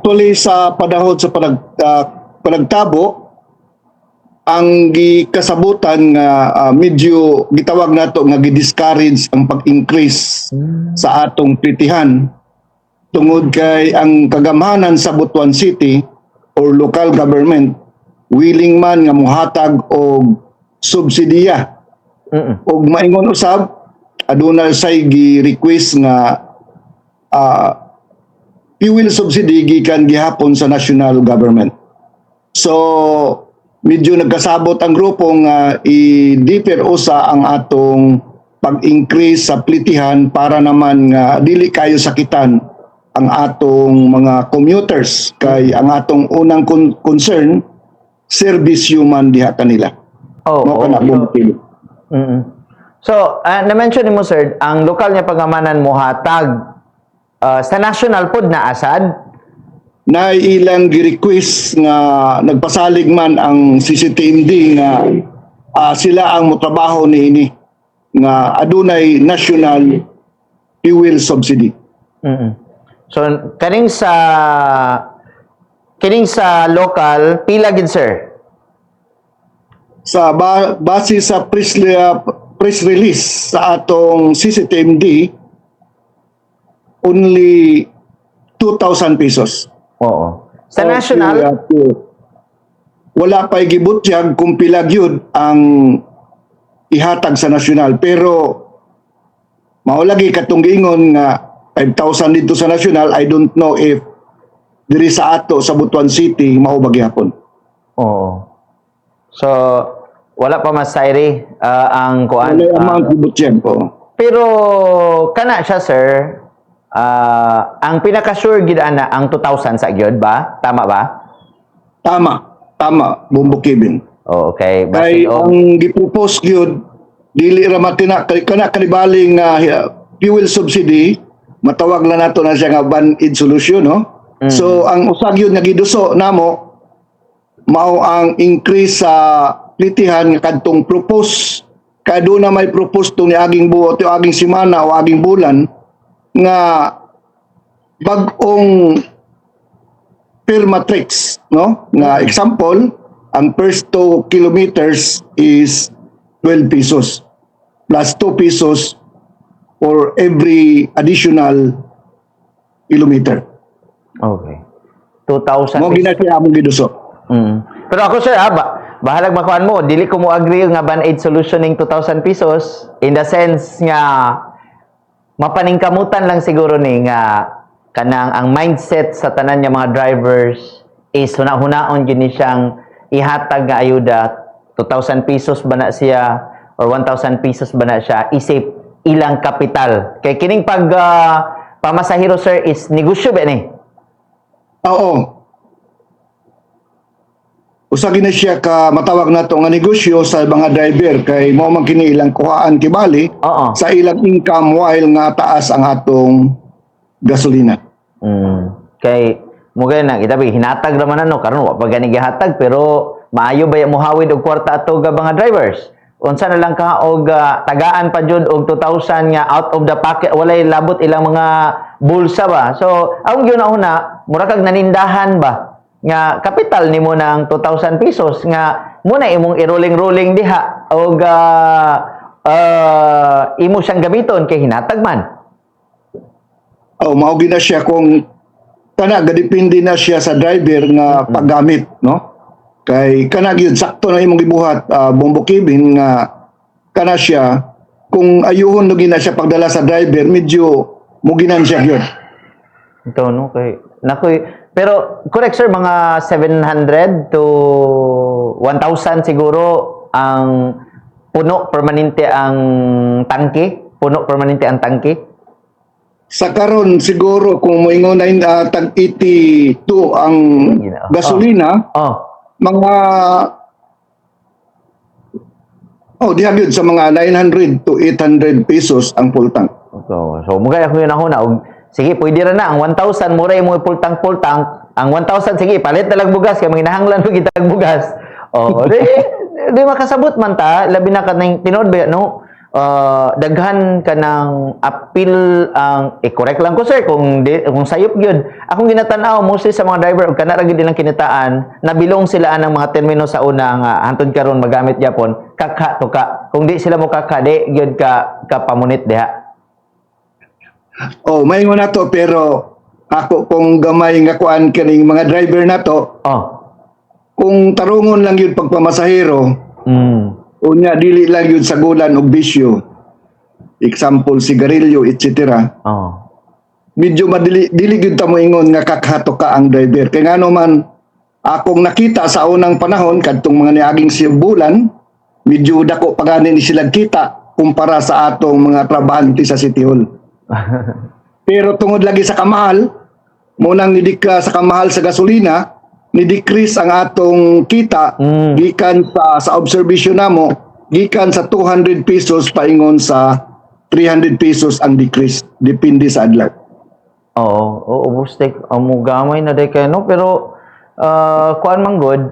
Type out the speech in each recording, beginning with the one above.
Actually sa panahon sa panagtabo, ang gikasabutan nga medyo gitawag nato nga gi-discourage ang pag-increase sa atong pritihan tungod kay ang kagamhanan sa Butuan City or local government willing man nga mohatag og subsidiya. Og maingon usab aduna say gi-request nga fuel subsidy gikan gihapon sa national government. So medyo nagkasabot ang grupo nga i-differ usa ang atong pag-increase sa plitihan para naman nga dili kayo sakitan ang atong mga commuters kay ang atong unang concern service human diha kanila. Oo. So, na-mention mo sir, ang lokal niya pagamanan mo hatag sa national pod na asad na ilang gi-request nga nagpasalig man ang CCTMD nga sila ang motrabaho niini nga adunay national fuel subsidy. So kaning sa local pila gid sir? Sa base sa press release sa atong CCTMD only 2,000 pesos. Oo. Sa national wala pa gibutyag kung pila gyud ang ihatag sa national pero mao lagi katong giingon nga 5,000 dito sa national. I don't know if diri sa ato sa Butuan City mao ba gyapon. Oo. So wala pa masayri ang kuan. Wala amang gibutyag po. Pero kana siya sir, ang pinaka-sure gid ana ang 2,000 sa gyud ba? Tama ba? Tama, Bumbukibin. Oh, okay. Kay ang gipropose gyud dili ra matina kana kanibaling fuel subsidy matawag na nato na siya nga ban-aid solution, no? So ang usag yun nga giduso namo mao ang increase sa plitihan nga kadtong propose kado na may propose tong niaging buot o aging semana o aging bulan nga bag-ong per matrix, no? Nga example, ang first 2 kilometers is 12 pesos plus 2 pesos for every additional kilometer. Okay. 2,000 Mo ginasiya mo giduso. Pero ako sir, bahalag makuan mo, dili ko mo agree nga ban-aid solution ning 2,000 pesos in the sense nga mapaningkamutan lang siguro ni nga kanang ang mindset sa tanan niya mga drivers is hunaon gyud ni siyang ihatag nga ayuda 2,000 pesos ba na siya or 1,000 pesos ba na siya isip ilang kapital kay kining pag pamasahero sir is negosyo ba ni? Oo. Usagi na siya ka matawag nato nga negosyo sa mga driver kay mao man kini ilang kuhaan kibali sa ilang income while nga taas ang atong gasolina. Kay mugay na itabi hinatag naman ano karon wa pa gani gihatag pero maayo ba mo hawid og kwarta ato ga mga drivers? Unsa na lang ka og tagaan pa jud og 2,000 nga out of the pocket walay labot ilang mga bulsa ba. So ang gyud una mura kag nanindahan ba nga kapital nimo ng 2,000 pesos nga muna imong i-rolling diha og imo siyang gamiton kay hinatag man. Mao gina siya kung kana gadepende na siya sa driver nga paggamit, no? Kay kana gyud sakto na imong gibuhat Bumbukibin nga kana siya kung ayuhon no gina siya pagdala sa driver medyo muginan siya gyud. Ito no kay nakoy pero correct sir mga 700 to 1,000 siguro ang puno permanente ang tangke, puno permanente ang tangke. Sa karon siguro kung moingon na tag 82 ang gasolina, mga diha gyud sa mga 900 to 800 pesos ang full tank. So mugay ako yun ako na sige pwede ra na ang 1,000 mura mo full tank ang 1,000 sige palit na lang bugas kay manginahanglan mo gitag bugas. Di makasabot man ta labi na kanang tinod ba no daghan ka ng appeal ang correct lang ko sir kung sayop gyud akong ginatan-aw mostly sa mga driver ug kana ra gyud ilang kinitaan nabilong sila ang mga termino sa una nga hantod karon magamit gyapon kakha to ka kung di sila mo kakha di gyud ka pamunit diha. Oh, may na to pero ako kung gamay nga kuan kaning mga driver na to, kung tarungon lang yun pagpamasahero, unya dili lang yun sa gulan og bisyo. Example sigarilyo etc. Medyo madili dili gyud ta moingon nga kakhato ka ang driver. Kay ngano man akong nakita sa unang panahon kadtong mga niaging bulan, medyo dako pagani ni sila kita kumpara sa atong mga trabahante sa City Hall. Pero tungod lagi sa kamahal, munang nidika sa kamahal sa gasolina, ni-decrease ang atong kita gikan sa observation namo gikan sa 200 pesos paingon sa 300 pesos ang decrease depende sa adlaw. Oo, bustek amo gamay na day kay no pero kuan man good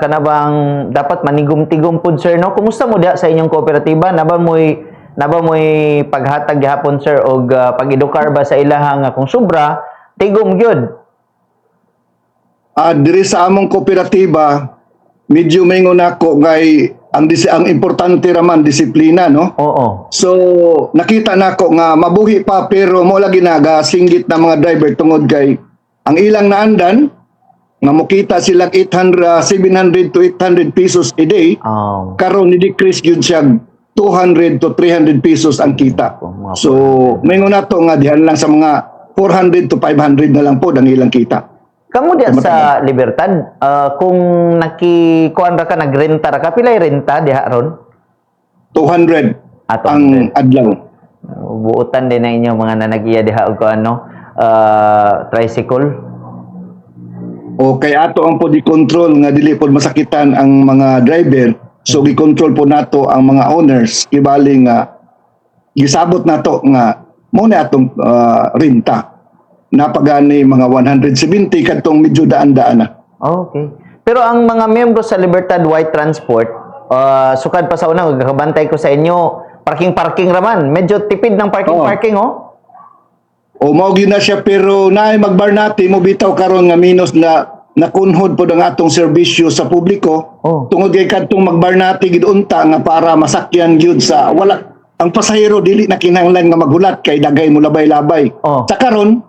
kana bang dapat manigum-tigum pud sir no kumusta mo diha sa inyong kooperatiba naba moy paghatag gihapon sir og pag-edukar ba sa ilaha nga kung sobra tigom gyud. Diri sa among kooperatiba, medyo maingon ako kay ang importante raman disiplina no. Oo. So nakita nako nga mabuhi pa pero mo lagi naga singgit na mga driver tungod kay ang ilang naandan nga mukita sila 700 to 800 pesos a day. Karon ni decrease gyud siya 200 to 300 pesos ang kita. So maingon nato nga dihan lang sa mga 400 to 500 na lang po ang ilang kita. Kamu diha sa Libertad, kung nakikuan ra ka nagrenta ra ka pilay renta diha ron? 200 ang adlaw. Buutan din na inyo mga nanagiya diha og ano, tricycle. O kay ato ang po di-control nga dili pod masakitan ang mga driver. So gi-control po nato ang mga owners ibali nga gisabot nato nga mo na atong renta. Napagani mga 170 kadtong medyo daan-daan na. Okay. Pero ang mga miyembro sa Libertad White Transport, sukad pa sa una, kabantay ko sa inyo, parking raman. Medyo tipid ng parking, oh. O mao gyud na siya pero naay magbarnati mo bitaw karon nga minus na nakunhod pod ang atong serbisyo sa publiko. Tungod kay kadtong magbarnati gid unta nga para masakyan gyud sa wala ang pasahero dili na kinahanglan nga maghulat kay dagay mo labay-labay. Sa karon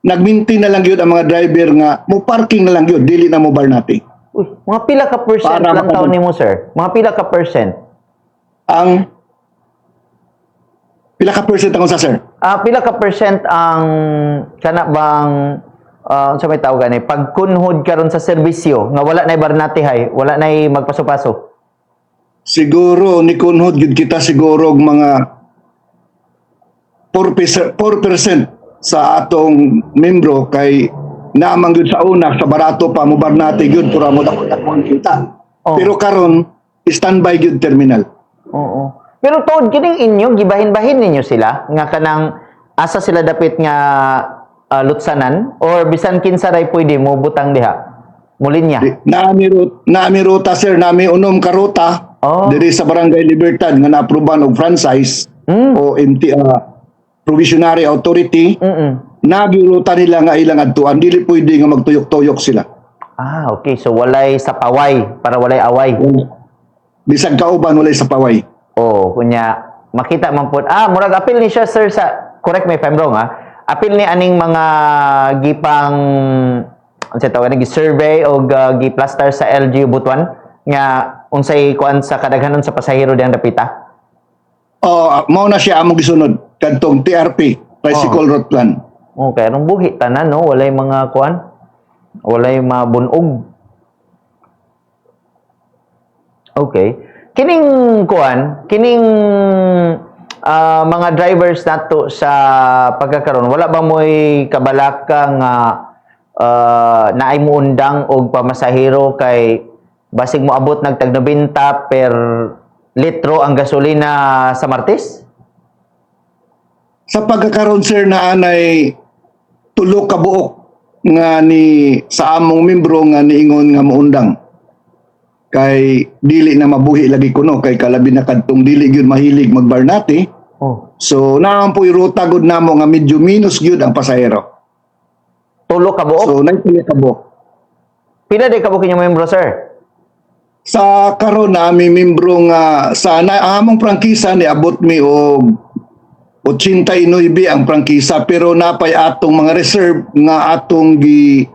nagminti na lang yun ang mga driver nga mo parking na lang yun dili na mo barnati. Uy, mga pila ka percent lang taon nimo sir? Mga pila ka percent? Ang pila ka percent akong sa sir? Pila ka percent ang kana bang sa may tawag gani pagkunhod karon sa serbisyo nga wala nay barnatihay, wala nay magpaso-paso? Siguro ni kunhod gid kita siguro og mga 4% sa atong membro kay naamang gyud sa una sa barato pa mo barnati gyud pura mo dakot ang kita. Pero karon standby gyud terminal. Oo. Pero tuod kining inyo gibahin-bahin ninyo sila nga kanang asa sila dapit nga lutsanan or bisan kinsa ray pwede mo butang diha. Mulinya. Nami ruta sir, nami unom ka ruta diri sa Barangay Libertad nga na-aproban og franchise o Provisionary Authority. Nabiruta nila nga ilang adtuan dili pwede nga magtuyok-tuyok sila. Okay. So walay sa paway para walay away. Bisag kauban walay sa paway. Kunya makita man pud. Murag apil ni siya sir sa correct me if I'm wrong apil ni aning mga gipang unsa tawag ni survey o giplaster sa LGU Butuan nga unsay kuan sa kadaghanon sa pasahero diyang dapita. Mao na siya among gisunod kadtong TRP, Tricycle Route Plan. Okay, anong buhi tanan no, walay mga kuan, walay mabunog. Okay. Kining kuan, kining mga drivers nato sa pagkakaroon, wala ba mo'y kabalaka nga naay mo undang og pamasahero kay basig mo abot nagtag 90 per litro ang gasolina sa Martes? Sa pagkakaroon sir na anay tulo ka buok nga ni sa among membro nga niingon nga muundang. kay dili na mabuhi lagi kuno kay kalabi na kadtong dili gyud mahilig magbarnati. Oh. So naampoy ruta gud namo nga medyo minus gyud ang pasahero. Tulo ka buok? So nagpili ka buok. Pila di ka buok inyong membro, sir? Sa karon na ami membro nga sa among prangkisa ni abot mi og 89 ang prangkisa pero napay atong mga reserve nga atong gi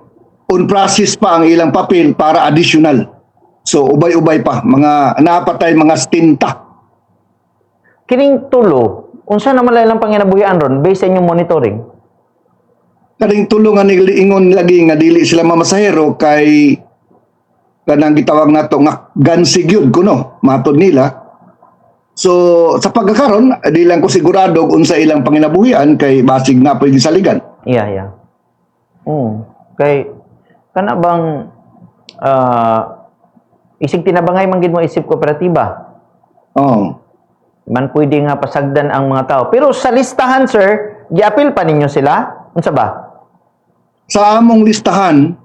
on process pa ang ilang papel para additional. So ubay-ubay pa mga napatay mga stinta. Kining tulo, unsa naman lang panginabuhian ron based sa inyong monitoring? Kaning tulungan ni ingon lagi nga dili sila mamasahero kay kanang gitawag nato nga gansig yun kuno matod nila. So sa pagkakaron di lang ko sigurado kung unsa ilang panginabuhian kay basig na pwede saligan. Yeah. Kay kana bang isig tinabangay man gid mo isip kooperatiba. Oh. Man pwede nga pasagdan ang mga tao. Pero sa listahan, sir, giapil pa ninyo sila? Unsa ba? Sa among listahan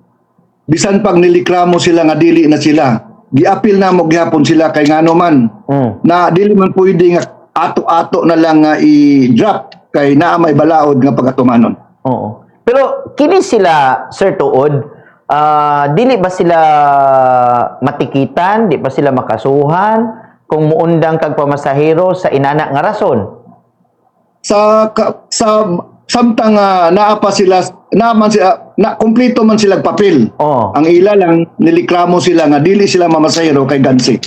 bisan pag nilikramo sila nga dili na sila, giapil na mo gihapon sila kay ngano man na dili man pwede nga ato-ato na lang nga i-drop kay naa may balaod nga pagatumanon. Oo. Pero kini sila, sir, tuod, dili ba sila matikitan? Di ba sila makasuhan? Kung muundang kag pamasahero sa inana nga rason? Sa samtang naapa sila naman sila na kumpleto man sila papel. Oo. Ang ila lang nilikramo sila nga dili sila mamasahero kay gansi.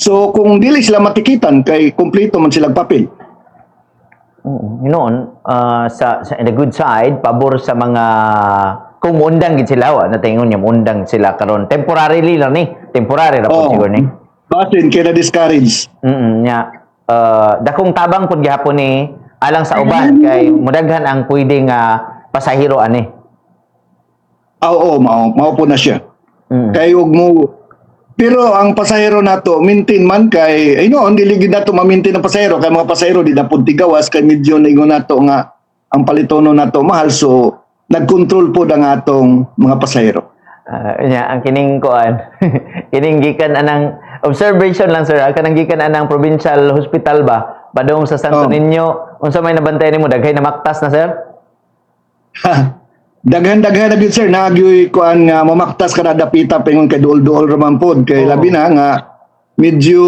So kung dili sila matikitan kay kumpleto man sila papel. Noon, sa in the good side, pabor sa mga kung muundang gid sila, wa natingon niya muundang sila karon temporarily lang ni. Temporary ra po siguro ni. Basin kaya na-discourage. Nya dakong tabang pud gihapon ni alang sa uban kay mudaghan ang pwedeng pasahero ani. Oo, mao po na siya. Kay ug mo pero ang pasahero nato maintain man kay noon dili gid nato ma-maintain ang pasahero kay mga pasahero di na pud tigawas kay medyo ningon nato nga ang palitono nato mahal so nagkontrol po ang atong mga pasahero. Ang kining kuan kining gikan anang observation lang sir, kanang gikan anang provincial hospital ba padung sa Santo Niño unsa may nabantay nimo daghay na maktas na sir? Daghan-daghan na gyud sir nagyoy kuan nga mamaktas kada dapita pingon kay duol-duol raman pod kay labi na nga medyo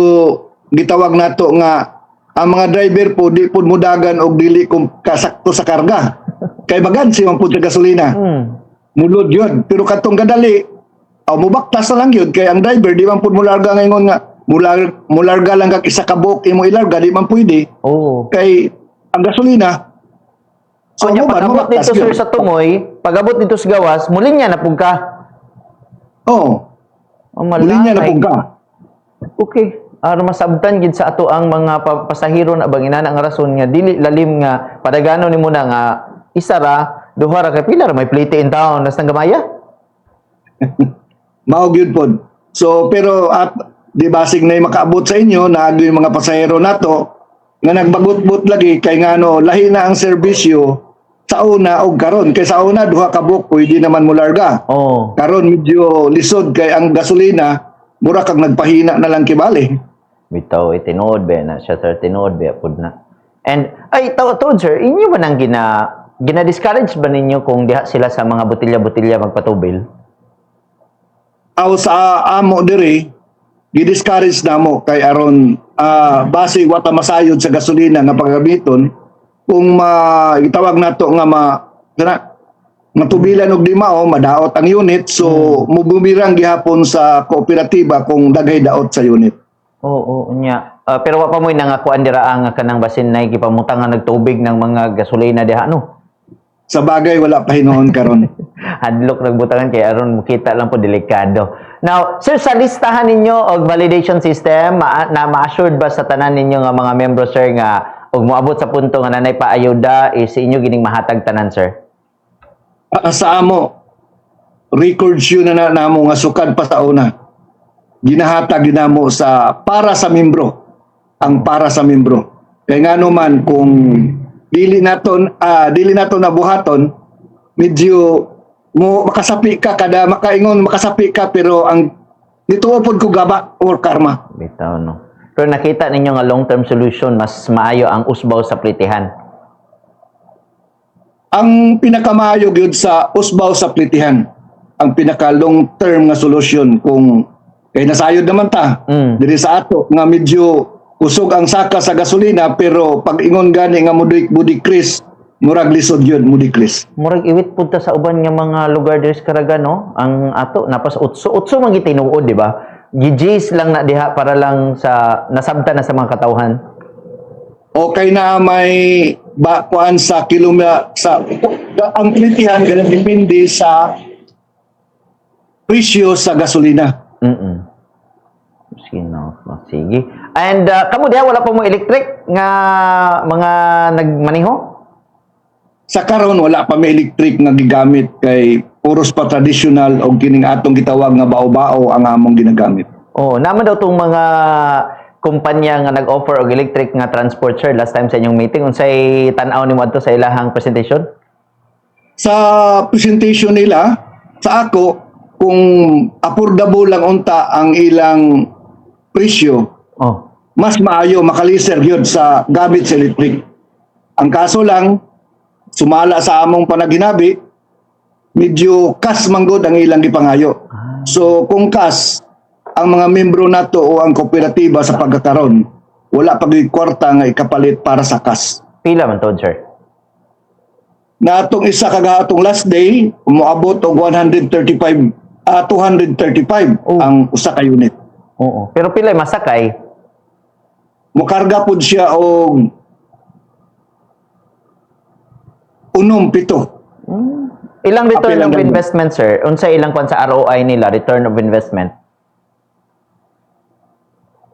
gitawag nato nga ang mga driver po di pud mudagan og dili kung kasakto sa karga kay bagansi man pud sa gasolina. Mulod yun pero katong kadali mubaktas na lang yun kay ang driver di man pud mularga ngayon nga mularga lang kag isa ka buok imo ilarga di man pwede. Kay ang gasolina so pag-abot dito sir sa Tumoy, pag-abot dito sa Gawas, mulinya na pug ka. Mulinya na pug ka. Okay. Masabtan gid sa ato ang mga pasahero na bang inana nga rason nga dili lalim nga padagano nimo na nga isa ra, duha ra ka pila ra may plate in town nas nang gamaya. Mao gyud pod. So pero di basig na makaabot sa inyo naagyo yung mga pasahero nato nga nagbagot-but lagi kay ngano lahi na ang serbisyo sa una og karon kay sa una duha ka buok pwede naman mularga. Karon medyo lisod kay ang gasolina mura kag nagpahina na lang kibali. Bitaw itinood ba na siya sir tinood ba pud na. And ay tawod sir, inyo ba nang gina-discourage ba ninyo kung diha sila sa mga botelya-botelya magpatubil? Sa amo diri gi-discourage namo kay aron base wata masayod sa gasolina nga paggamiton kung itawag nato nga matubilan og di mao madaot ang unit so mubumirang gihapon sa kooperatiba kung daghay daot sa unit. Nya. Pero wa pa moy nangakuan dira ang kanang basin nay gipamutangan nagtubig ng mga gasolina diha no. Sa bagay wala pa hinoon karon. Hadlok nagbutangan kay aron makita lang po delikado. Now, sir, sa listahan ninyo og validation system, na ma-assured ba sa tanan ninyo nga mga membro sir nga og moabot sa punto nga nanay pa ayuda is inyo gining mahatag tanan sir? Sa amo records yun na namo nga sukad pa sa una. Ginahatag ginamo sa para sa membro. Ang para sa membro. Kay ngano man kung dili naton nabuhaton medyo mo makasapi ka kada makaingon makasapi ka pero ang Dito pod ko gaba or karma. Bitaw, no. Pero nakita ninyo nga long-term solution, mas maayo ang usbaw sa plitihan. Ang pinakamayo gyud sa usbaw sa plitihan, ang pinaka long term nga solution kung kay nasayod naman ta diri sa ato nga medyo usog ang saka sa gasolina pero pag ingon gani nga mudikris murag lisod yun mudikris. Murag iwit pud ta sa uban nga mga lugar diri sa Caraga, no? Ang ato napas utso man gitinuod, di ba? GGs lang na diha para lang sa nasabta na sa mga katawhan. Okay na may bakuan sa kilometer sa ang plitihan ganun depende sa presyo sa gasolina. Sige. And kamo diha wala pa mo electric nga mga nagmaneho? Sa karon wala pa may electric nga gigamit kay puros pa traditional o kining atong gitawag nga bao-bao ang among ginagamit. Oh, naman daw tong mga kumpanya nga nag-offer og electric nga transport, sir, last time sa inyong meeting unsay tan-aw nimo adto sa ilahang presentation? Sa presentation nila sa ako kung affordable lang unta ang ilang presyo, mas maayo makaliser gyud sa gamit sa electric. Ang kaso lang sumala sa among panaginabi medyo kas manggod ang ilang gipangayo. So kung kas ang mga membro nato o ang kooperatiba sa pagkakaron wala pa gyud kwarta nga ikapalit para sa kas. Pila man tod, sir? Na atong isa kagahatong last day moabot og 235 ang usa ka unit. Oo. Pero pila masakay? Mokarga pud siya og 7. Ilang return Apilang of ganda. investment, sir? Unsa ilang kwan sa ROI nila, return of investment?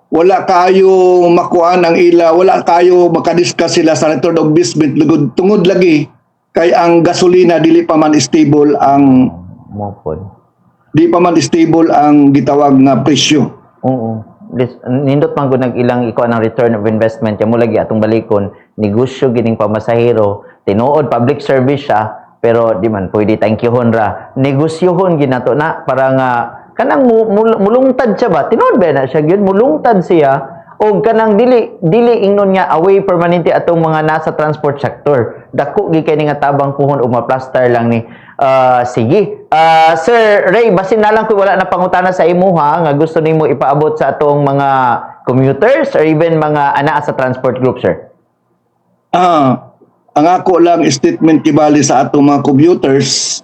Wala kayo makuan ang ila, wala kayo makadiscuss sila sa return of investment tungod lagi kay ang gasolina dili pa man stable ang gitawag nga presyo. Oo. Nindot man gud nag-ilang ikuan ang return of investment ya mo lagi atong balikon, negosyo gining pamasahéro, tinuod public service siya, pero di man pwede thank youhon ra. Negosyohon ginato na para nga kanang mulungtad siya ba? Tinuod ba na siya gyud mulungtad siya o kanang dili ingnon nga away permanente atong mga nasa transport sector. Dako gi kay ni nga tabang puhon ug ma-plaster lang ni. Sige. Sir Ray, basin na lang kung wala na pangutana sa imo ha, nga gusto nimo ipaabot sa atong mga commuters or even mga anaa sa transport group, sir. Ang ako lang statement kibali sa atong mga commuters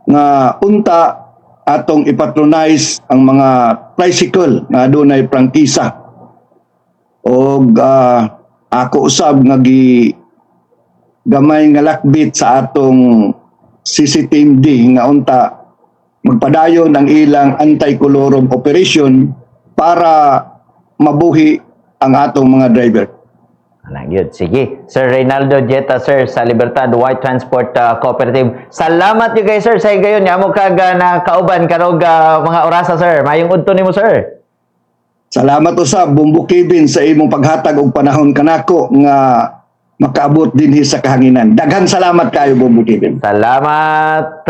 nga unta atong ipatronize ang mga tricycle nga adunay prangkisa. Og ako usab nga gamay nga lakbit sa atong CCTMD nga unta magpadayon ang ilang anti-colorum operation para mabuhi ang atong mga driver. Yun. Sige. Sir Reynaldo Jetta, sir, sa Libertad White Transport Cooperative. Salamat yun kay sir. Sa gayon, yamo kag na kauban karog mga orasa, sir. Mayong udto nimo, sir. Salamat usab Bumbo Kevin sa imong paghatag og panahon kanako nga makaabot dinhi sa kahanginan. Daghang salamat kayo Bumbo Kevin. Salamat.